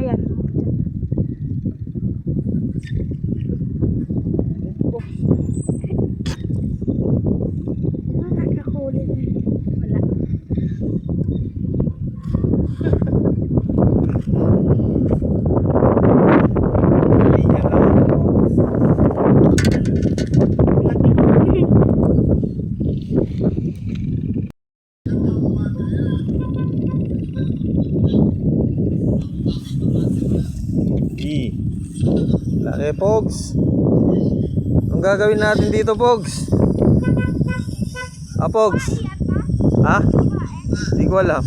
Ayan. Nakakahuli na. Wala. Laki, Pogs. Anong gagawin natin dito, Pogs? Ah, Pogs? Ha? Hindi ko alam.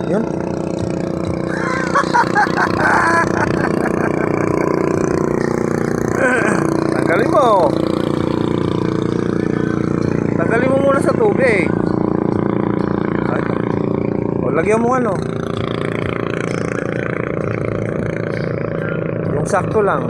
Yun. Tanggalin mo. Tanggalin mo muna sa tubig. Ay. O, lagyan mo ano. Yung sakto lang.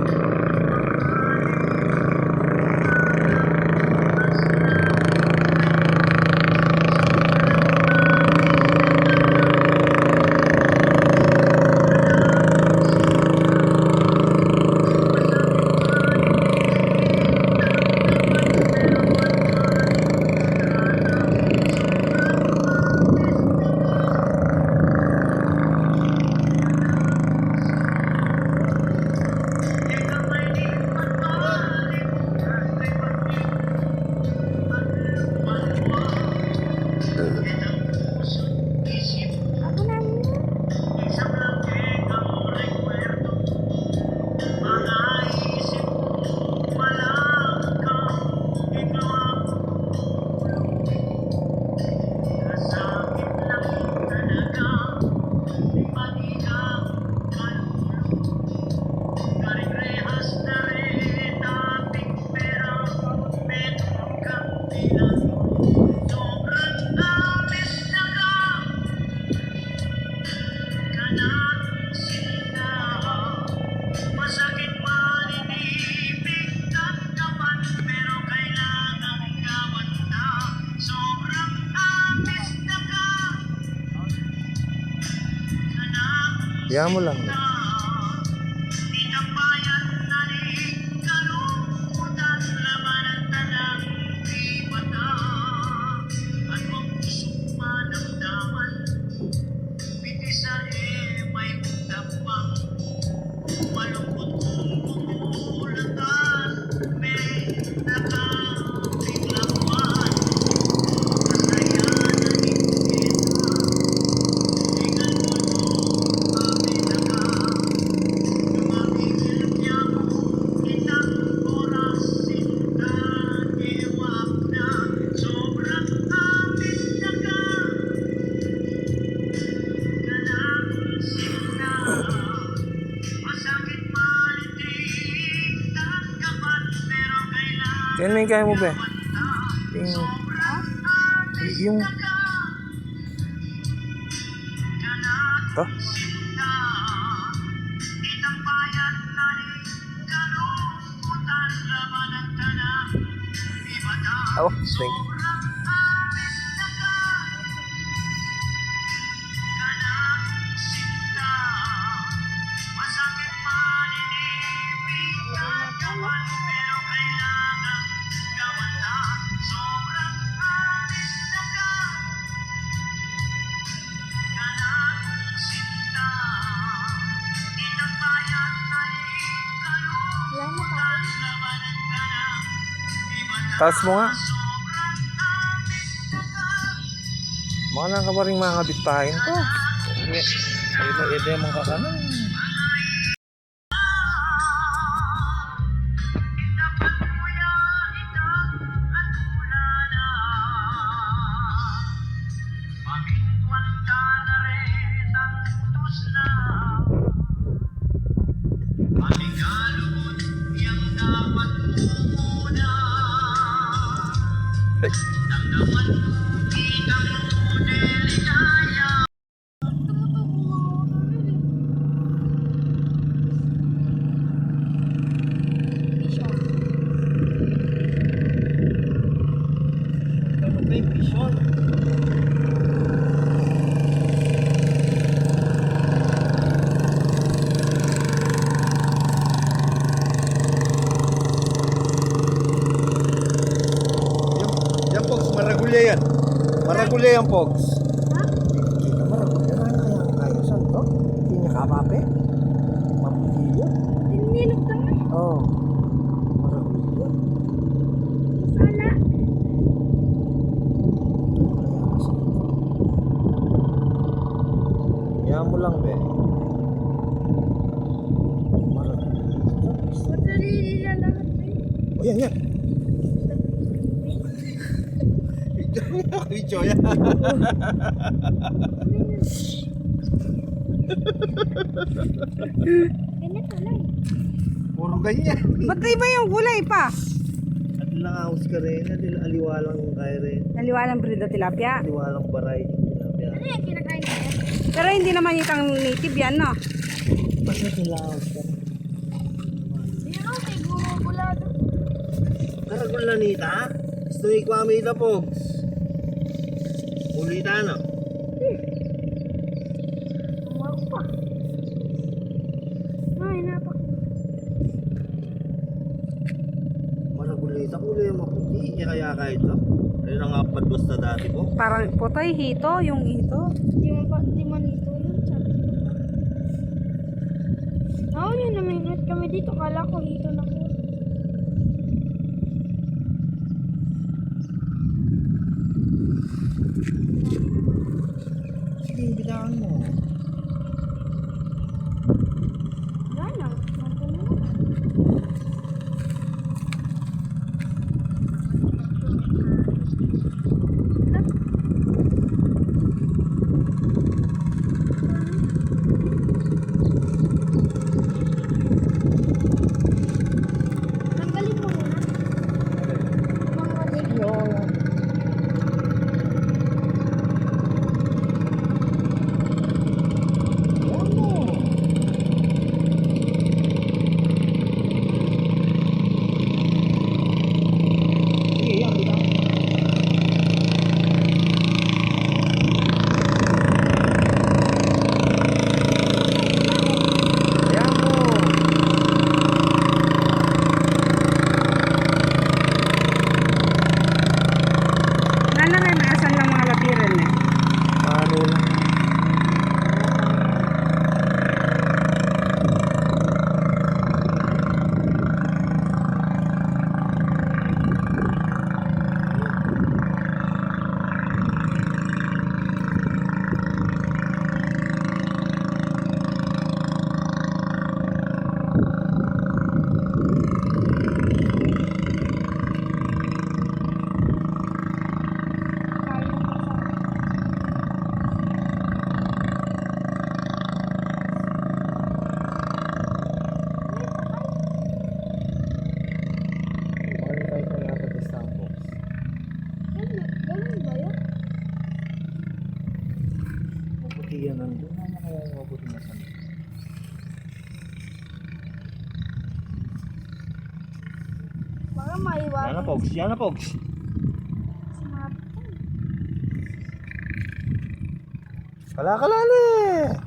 Hayaan mo lang. Yan may kaya mo ba? Yung... Ito? Oh, thank you. Wala na pa. Taas mo nga. Mga lang ka pa rin mga kabitbahay ko. Ito yung mga kakanan. Yan, Pogs, maragulya yan. Maragulya yan, Pogs. Ha? Kita maragulya na kaya ang ayasan to. Hindi niya kapape. Maputi yan. Tinilog naman. Oo. Maragulya. Sala. Kaya mo lang, be. Maragulya. Madali na lahat eh. O, yan, yan. Video yan. Ganyan pala eh. Puro ganyan. Ba't iba yung kulay pa? At lang aus ka rin. At aliwalang kaya rin. Naliwalang breed na tilapia. Aliwalang baray. Ano yan kinakain ko? Pero hindi naman itang native yan, no? Bakit nila aus ka rin? Yan o, may gumugulado. Karagol na nita. Gusto ikwami ita, Pogs. Ulita na. Tumaw pa. Ay, napak. Maragulita ko yung maputi. Kaya kahit ito. Ayun ang apat basta dati po. Parang putay, hito, yung hito. Di man ito yun. Sabi ko pa. Oo, yun namingat kami dito. Kala ko ito na po. Sige, bitawan mo. Wala na. Nandun na. Tanggalin mo muna. Mga leg. Baka maiwanan. Yan na, Pogs. Yan na, Pogs. Sumapit. Kala-kala na eh.